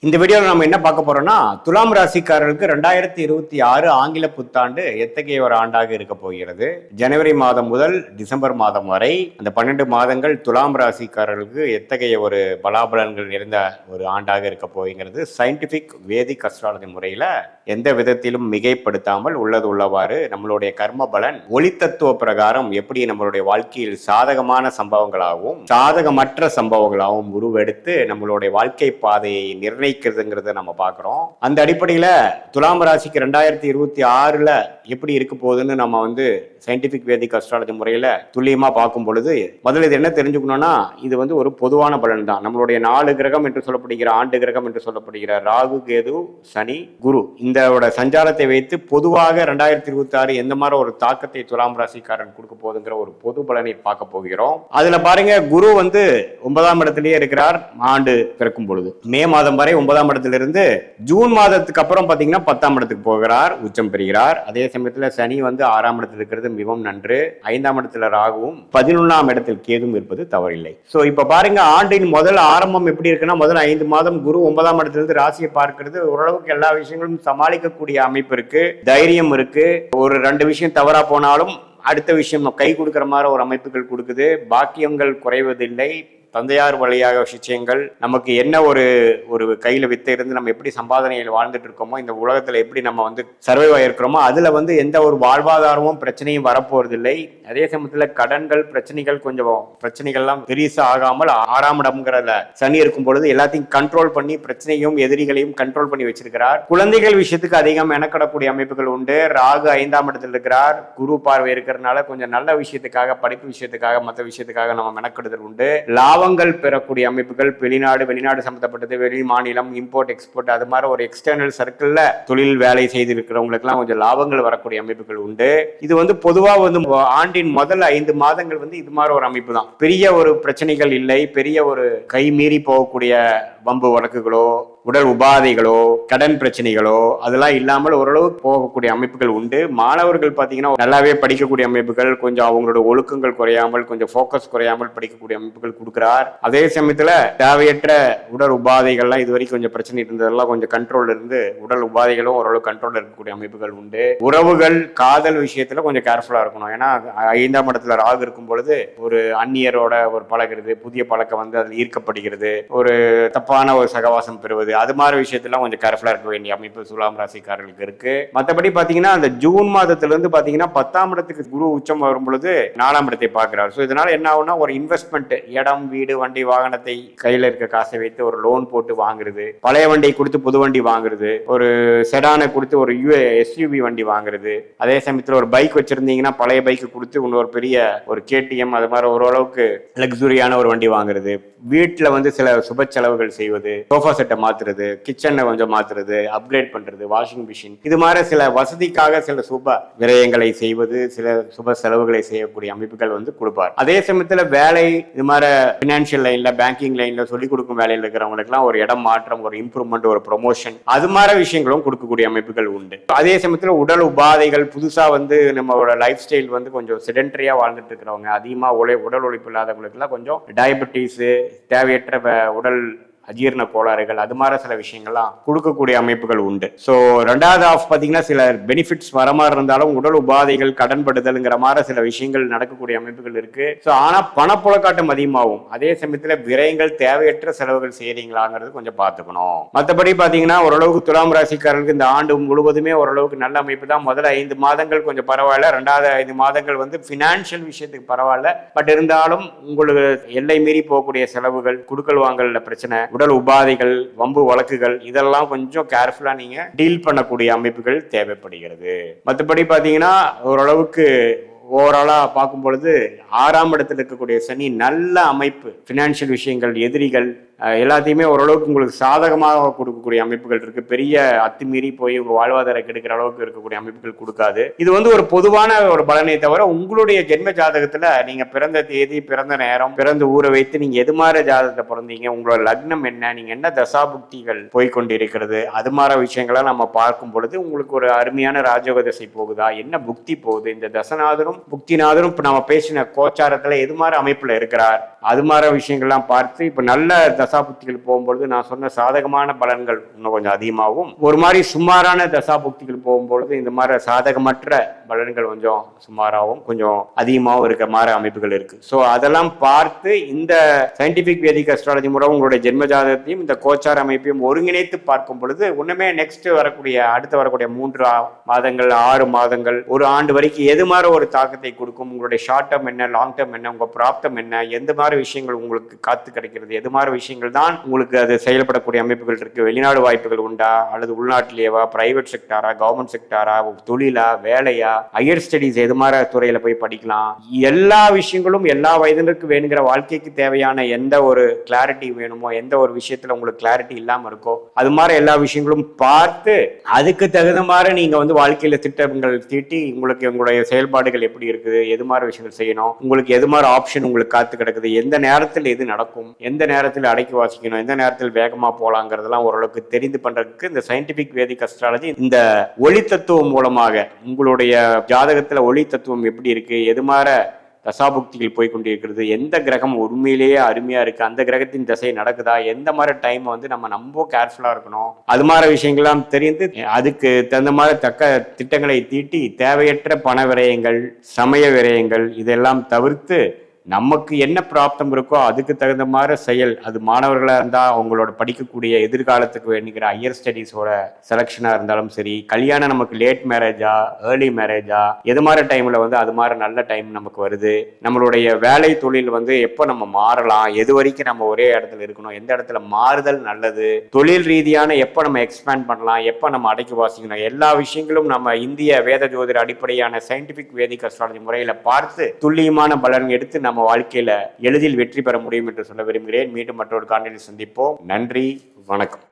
இந்த வீடியோவில் நம்ம என்ன பார்க்க போறோம்னா துலாம் ராசிக்காரர்களுக்கு 2026 ஆங்கில புத்தாண்டு எத்தகைய ஒரு ஆண்டாக இருக்க போகிறது. ஜனவரி மாதம் முதல் டிசம்பர் மாதம் வரை அந்த 12 மாதங்கள் துலாம் ராசிக்காரர்களுக்கு எத்தகைய ஒரு பலாபலன்கள் நிறைந்த ஒரு ஆண்டாக இருக்க போகிறது. சயின்டிபிக் வேதிக் அஸ்ட்ராலஜி முறையில எந்த விதத்திலும் மிகைப்படுத்தாமல் உள்ளது உள்ளவாறு நம்மளுடைய கர்ம பலன் ஒளி தத்துவ பிரகாரம் எப்படி நம்மளுடைய வாழ்க்கையில் சாதகமான சம்பவங்களாகவும் சாதகமற்ற சம்பவங்களாகவும் உருவெடுத்து நம்மளுடைய வாழ்க்கை பாதையை நிர்ணயிக்கிறதுங்கிறத நம்ம பார்க்குறோம். அந்த அடிப்படையில் துலாம் ராசிக்கு 2026ல எப்படி இருக்க போகுதுன்னு நம்ம சயின்டிபிக் வேதிக் அஸ்ட்ராலஜி முறையில் துல்லியமாக பார்க்கும் பொழுது முதல்ல இது என்ன தெரிஞ்சுக்கணும்னா இது ஒரு பொதுவான பலன் தான். நம்மளுடைய 4 கிரகம் என்று சொல்லப்படுகிற ஆண்டு கிரகம் என்று சொல்லப்படுகிற ராகு, கேது, சனி, குரு இந்த சஞ்சாரத்தை வைத்து பொதுவாக 2026 எந்த மாதிரி ஒரு தாக்கத்தை துலாம் ராசிக்காரன் கொடுக்க போகுதுங்கிற ஒரு பொது பலனை பார்க்க போகிறோம். அதுல பாருங்க, குரு 9ஆம் இடத்திலேயே இருக்கிறார். ஆண்டு பிறக்கும் பொழுது மே மாதம் வரை 9ஆம் இடத்திலிருந்து ஜூன் மாதத்துக்கு அப்புறம் பாத்தீங்கன்னா 10ஆம் இடத்துக்கு போகிறார், உச்சம் பெறுகிறார். அதே சமயத்துல சனி 6ஆம் இடத்தில் இருக்கிறது மிகவும் நன்று. 5ஆம் இடத்துல ராகுவும் 11ஆம் இடத்தில் கேதும் இருப்பது தவறில்லை. சோ இப்ப பாருங்க, ஆண்டின் முதல் ஆரம்பம் எப்படி இருக்குன்னா முதல் 5 மாதம் குரு 9ஆம் இடத்திலிருந்து ராசியை பார்க்கிறது. ஓரளவுக்கு எல்லா விஷயங்களும் சமாளிக்கக்கூடிய அமைப்பு இருக்கு, தைரியம் இருக்கு. ஒரு 2 விஷயம் தவறா போனாலும் அடுத்த விஷயம் கை கொடுக்கிற மாதிரி ஒரு அமைப்புகள் கொடுக்குது. பாக்கியங்கள் குறைவதில்லை. தந்தையார் வழியாக விஷயங்கள் நமக்கு என்ன ஒரு கையில வித்த இருந்து நம்ம எப்படி சம்பாதனையில் வாழ்ந்துட்டு இருக்கோமோ, இந்த உலகத்துல எப்படி நம்ம சர்வைவ் ஆயிருக்கிறோமோ அதுல எந்த ஒரு வாழ்வாதாரமும் பிரச்சனையும் வரப்போறதில்லை. அதே சமயத்துல கடன்கள் கொஞ்சம் பிரச்சனைகள்லாம் பெருசா ஆகாமல் 6ஆம் இடம்ங்கிறத சனி இருக்கும் பொழுது எல்லாத்தையும் கண்ட்ரோல் பண்ணி பிரச்சனையும் எதிரிகளையும் கண்ட்ரோல் பண்ணி வச்சிருக்கிறார். குழந்தைகள் விஷயத்துக்கு அதிகம் மெனக்கடக்கூடிய அமைப்புகள் உண்டு. ராகு 5ஆம் இடத்தில் இருக்கிறார். குரு பார்வை இருக்கிறதுனால கொஞ்சம் நல்ல விஷயத்துக்காக, படிப்பு விஷயத்துக்காக, மற்ற விஷயத்துக்காக நம்ம மெனக்கெடுதல் உண்டு. லாபங்கள் பெறக்கூடிய அமைப்புகள் வெளிநாடு சம்பந்தப்பட்டது, வெளி மாநிலம், இம்போர்ட் எக்ஸ்போர்ட், அது மாதிரி ஒரு எக்ஸ்டர்னல் சர்க்கிள்ல தொழில் வேலை செய்திருக்கிறவங்களுக்கு எல்லாம் கொஞ்சம் லாபங்கள் வரக்கூடிய அமைப்புகள் உண்டு. இது பொதுவா ஆண்டின் முதல் 5 மாதங்கள் இது மாதிரி ஒரு அமைப்பு தான். பெரிய ஒரு பிரச்சனைகள் இல்லை. பெரிய ஒரு கை மீறி போகக்கூடிய வம்பு வழக்குகளோ, உடல் உபாதைகளோ, கடன் பிரச்சனைகளோ அதெல்லாம் இல்லாமல் ஓரளவுக்கு போகக்கூடிய அமைப்புகள் உண்டு. மாணவர்கள் பார்த்தீங்கன்னா நல்லாவே படிக்கக்கூடிய அமைப்புகள், கொஞ்சம் அவங்களோட ஒழுக்கங்கள் குறையாமல், கொஞ்சம் ஃபோக்கஸ் குறையாமல் படிக்கக்கூடிய அமைப்புகள் கொடுக்கிறார். அதே சமயத்துல தேவையற்ற உடல் உபாதைகள்லாம் இதுவரைக்கும் கொஞ்சம் பிரச்சனை இருந்ததெல்லாம் கொஞ்சம் கண்ட்ரோல் இருந்து உடல் உபாதைகளும் ஓரளவு கண்ட்ரோல் இருக்கக்கூடிய அமைப்புகள் உண்டு. உறவுகள், காதல் விஷயத்துல கொஞ்சம் கேர்ஃபுல்லா இருக்கணும். ஏன்னா 5ஆம் இடத்துல ராகு இருக்கும் பொழுது ஒரு அந்நியரோட ஒரு பழகிறது, புதிய பழக்கம் அதில் ஈர்க்கப்படுகிறது, ஒரு தப்பான ஒரு சகவாசம் பெறுவது, அது மாதிரி விஷயத்தெல்லாம் கொஞ்சம் கேர்ஃபுல்லா இருக்க வேண்டிய அமைப்பு துலாம் ராசிக்காரர்களுக்கு இருக்கு. மற்றபடி பாத்தீங்கன்னா அந்த ஜூன் மாதத்துல இருந்து பாத்தீங்கன்னா 10ஆம் இடத்துக்கு குரு உச்சம் வரும் பொழுது 4ஆம் இடத்தை பார்க்கிறார். ஸோ இதனால என்ன ஆகும்னா ஒரு இன்வெஸ்ட்மெண்ட், இடம், வீடு, வண்டி, வாகனத்தை கையில இருக்க காசை வைத்து ஒரு லோன் போட்டு வாங்குறது, பழைய வண்டியை கொடுத்து புது வண்டி வாங்குறது, ஒரு செடானை கொடுத்து ஒரு எஸ்யூவி வண்டி வாங்குறது, அதே சமயத்தில் ஒரு பைக் வச்சிருந்தீங்கன்னா பழைய பைக்கு கொடுத்து இன்னொரு பெரிய ஒரு கேடிஎம் அது மாதிரி ஓரளவுக்கு லக்ஸுரியான ஒரு வண்டி வாங்குறது, வீட்டில் சில சுப செலவுகள் செய்வது, சோஃபா செட்டை மாத்துறது, கிச்சனை கொஞ்சம் மாத்துறது, அப்கிரேட் பண்றது, வாஷிங் மிஷின், இது மாதிரி சில வசதிக்காக சில சுப விரயங்களை செய்வது, சில சுப செலவுகளை செய்யக்கூடிய அமைப்புகள் கொடுப்பார். அதே சமயத்துல வேலை, இது மாதிரி பினான்சியல் லைன்ல, பேங்கிங் லைன்ல சொல்லிக் கொடுக்கும் வேலையில் இருக்கிறவங்களுக்கு எல்லாம் ஒரு இடம் மாற்றம், ஒரு இம்ப்ரூவ்மெண்ட், ஒரு ப்ரொமோஷன், அது மாதிரி விஷயங்களும் கொடுக்கக்கூடிய அமைப்புகள் உண்டு. அதே சமயத்துல உடல் உபாதைகள் புதுசா நம்மளோட லைஃப் ஸ்டைல் கொஞ்சம் செடென்டரியா வாழ்ந்துட்டு இருக்கிறவங்க, அதிகமா உடல் உழைப்பு இல்லாதவங்களுக்கு எல்லாம் கொஞ்சம் டயபெட்டிஸ், தேவையற்ற உடல் அஜீரண கோளாறுகள், அது மாதிரி சில விஷயங்கள்லாம் கொடுக்கக்கூடிய அமைப்புகள் உண்டு. ஸோ 2வது ஆஃப் பார்த்தீங்கன்னா சில பெனிஃபிட்ஸ் வர மாதிரி இருந்தாலும் உடல் உபாதைகள், கடன்படுதல்ங்கிற மாதிரி சில விஷயங்கள் நடக்கக்கூடிய அமைப்புகள் இருக்கு. ஸோ ஆனால் பணப்புழக்காட்டம் அதிகமாகும். அதே சமயத்தில் விரயங்கள், தேவையற்ற செலவுகள் செய்யறீங்களாங்கிறது கொஞ்சம் பார்த்துக்கணும். மற்றபடி பார்த்தீங்கன்னா ஓரளவுக்கு துலாம் ராசிக்காரர்களுக்கு இந்த ஆண்டு முழுவதுமே ஓரளவுக்கு நல்ல அமைப்பு தான். முதல்ல 5 மாதங்கள் கொஞ்சம் பரவாயில்ல, 2வது 5 மாதங்கள் ஃபினான்ஷியல் விஷயத்துக்கு பரவாயில்ல. பட் இருந்தாலும் உங்களுக்கு எல்லை மீறி போகக்கூடிய செலவுகள், குடுக்கல் வாங்கல பிரச்சனை, உடல் உபாதைகள், வம்பு வழக்குகள், இதெல்லாம் கொஞ்சம் கேர்ஃபுல்லா நீங்க டீல் பண்ணக்கூடிய அமைப்புகள் தேவைப்படுகிறது. மற்றபடி பாத்தீங்கன்னா ஓரளவுக்கு ஓவராலா பார்க்கும் பொழுது 6ஆம் இடத்துல இருக்கக்கூடிய சனி நல்ல அமைப்பு. பினான்சியல் விஷயங்கள், எதிரிகள் எல்லாத்தையுமே ஓரளவுக்கு உங்களுக்கு சாதகமாக கொடுக்கக்கூடிய அமைப்புகள் இருக்கு. பெரிய அத்துமீறி போய் உங்க வாழ்வாதாரம் கெடுக்கிற அளவுக்கு இருக்கக்கூடிய அமைப்புகள் கொடுக்காது. இது ஒரு பொதுவான ஒரு பலனை தவிர உங்களுடைய ஜென்ம ஜாதகத்துல நீங்க பிறந்த தேதி, பிறந்த நேரம், பிறந்த ஊரை வைத்து நீங்க எது மாதிரி ஜாதகத்தை பிறந்தீங்க, உங்களோட லக்னம் என்ன, நீங்க என்ன தசாபுக்திகள் போய்கொண்டிருக்கிறது, அது மாதிரி விஷயங்களை நம்ம பார்க்கும் பொழுது உங்களுக்கு ஒரு அருமையான ராஜயோக தசை போகுதா, என்ன புக்தி போகுது, இந்த தசநாதரும் புக்திநாதரும் இப்ப நம்ம பேசின கோச்சாரத்துல எது மாதிரி அமைப்புல இருக்கிறார், அது மாதிரி விஷயங்கள்லாம் பார்த்து இப்ப நல்ல தசாபுக்திகள் போகும்பொழுது நான் சொன்ன சாதகமான பலன்கள் இன்னும் கொஞ்சம் அதிகமாகும். ஒரு மாதிரி சுமாரான தசாபுக்திகள் போகும்பொழுது இந்த மாதிரி சாதகமற்ற பலன்கள் கொஞ்சம் சுமாராகவும் கொஞ்சம் அதிகமாகவும் இருக்கிற மாதிரி அமைப்புகள் இருக்கு. ஸோ அதெல்லாம் பார்த்து இந்த சயின்டிபிக் வேதிக் அஸ்ட்ராலஜி மூலம் உங்களுடைய ஜென்ம ஜாதகத்தையும் இந்த கோச்சார அமைப்பையும் ஒருங்கிணைத்து பார்க்கும் பொழுது ஒண்ணுமே நெக்ஸ்ட் அடுத்து வரக்கூடிய 3 மாதங்கள் 6 மாதங்கள் ஒரு ஆண்டு வரைக்கும் எது மாதிரி ஒரு தாக்கத்தை கொடுக்கும், உங்களுடைய ஷார்ட் டேர்ம் என்ன, லாங் டேர்ம் என்ன, உங்க பிராப்தம் என்ன, எந்த மாதிரி விஷயங்கள் உங்களுக்கு காத்து கிடைக்கிறது, எது மாதிரி விஷயங்கள் தான் உங்களுக்கு அது செயல்படக்கூடிய அமைப்புகள் இருக்கு, வெளிநாடு வாய்ப்புகள் உண்டா அல்லது உள்நாட்டிலேயேவா, பிரைவேட் செக்டாரா, கவர்மெண்ட் செக்டாரா, தொழிலா, வேலையா, ஹையர் ஸ்டடிஸ் எது மாதிரி துறையில போய் படிக்கலாம், எல்லா விஷயங்களும் எல்லா வயதினருக்கு வேணுங்கிற வாழ்க்கைக்கு தேவையான எந்த ஒரு கிளாரிட்டி வேணுமோ, எந்த ஒரு விஷயத்துல உங்களுக்கு கிளாரிட்டி இல்லாம இருக்கோ அது மாதிரி எல்லா விஷயங்களும் பார்த்து அதுக்கு தகுந்த மாதிரி நீங்க வாழ்க்கையில திட்டங்கள் தீட்டி உங்களுக்கு உங்களுடைய செயல்பாடுகள் எப்படி இருக்குது, எது மாதிரி விஷயங்கள் செய்யணும், உங்களுக்கு எது மாதிரி ஆப்ஷன் உங்களுக்கு காத்து கிடக்குது, எந்த நேரத்தில் எது நடக்கும், எந்த நேரத்தில் அடக்கி வாசிக்கணும், எந்த நேரத்தில் வேகமா போலாங்கிறதெல்லாம் ஓரளவுக்கு தெரிந்து பண்றதுக்கு இந்த சயின்டிபிக் வேதிக் அஸ்ட்ராலஜி இந்த ஒளி தத்துவம் மூலமாக உங்களுடைய ஜாதகத்துல ஒளி தத்துவம் எப்படி இருக்கு, எது மாதிரி தசாபுக்திகள் போய்கொண்டிருக்கிறது, எந்த கிரகம் உண்மையிலேயே அருமையா இருக்கு, அந்த கிரகத்தின் திசை நடக்குதா, எந்த மாதிரி டைம் நம்ம ரொம்ப கேர்ஃபுல்லா இருக்கணும், அது மாதிரி விஷயங்கள்லாம் தெரிந்து அதுக்கு தகுந்த மாதிரி தக்க திட்டங்களை தீட்டி தேவையற்ற பண விரயங்கள், சமய விரயங்கள் இதெல்லாம் தவிர்த்து நமக்கு என்ன பிராப்தம் இருக்கோ அதுக்கு தகுந்த மாதிரி செயல், அது மாணவர்களாக இருந்தால் அவங்களோட படிக்கக்கூடிய எதிர்காலத்துக்கு வேணுங்கிற ஹையர் ஸ்டடீஸோட செலெக்ஷனாக இருந்தாலும் சரி, கல்யாணம் நமக்கு லேட் மேரேஜா ஏர்லி மேரேஜா எது மாதிரி டைமில் அது மாதிரி நல்ல டைம் நமக்கு வருது, நம்மளுடைய வேலை தொழில் எப்போ நம்ம மாறலாம், எது வரைக்கும் நம்ம ஒரே இடத்துல இருக்கணும், எந்த இடத்துல மாறுதல் நல்லது, தொழில் ரீதியான எப்போ நம்ம எக்ஸ்பேண்ட் பண்ணலாம், எப்போ நம்ம அடக்கி வாசிக்கணும், எல்லா விஷயங்களும் நம்ம இந்திய வேத ஜோதிட அடிப்படையான சயின்டிபிக் வேதிக் அஸ்ட்ராலஜி முறையில் பார்த்து துல்லியமான பலன் எடுத்து நம்ம வாழ்க்கையில எளிதில் வெற்றி பெற முடியும் என்று சொல்ல விரும்புகிறேன். மீண்டும் மற்றொரு காணொளியில் சந்திப்போம். நன்றி, வணக்கம்.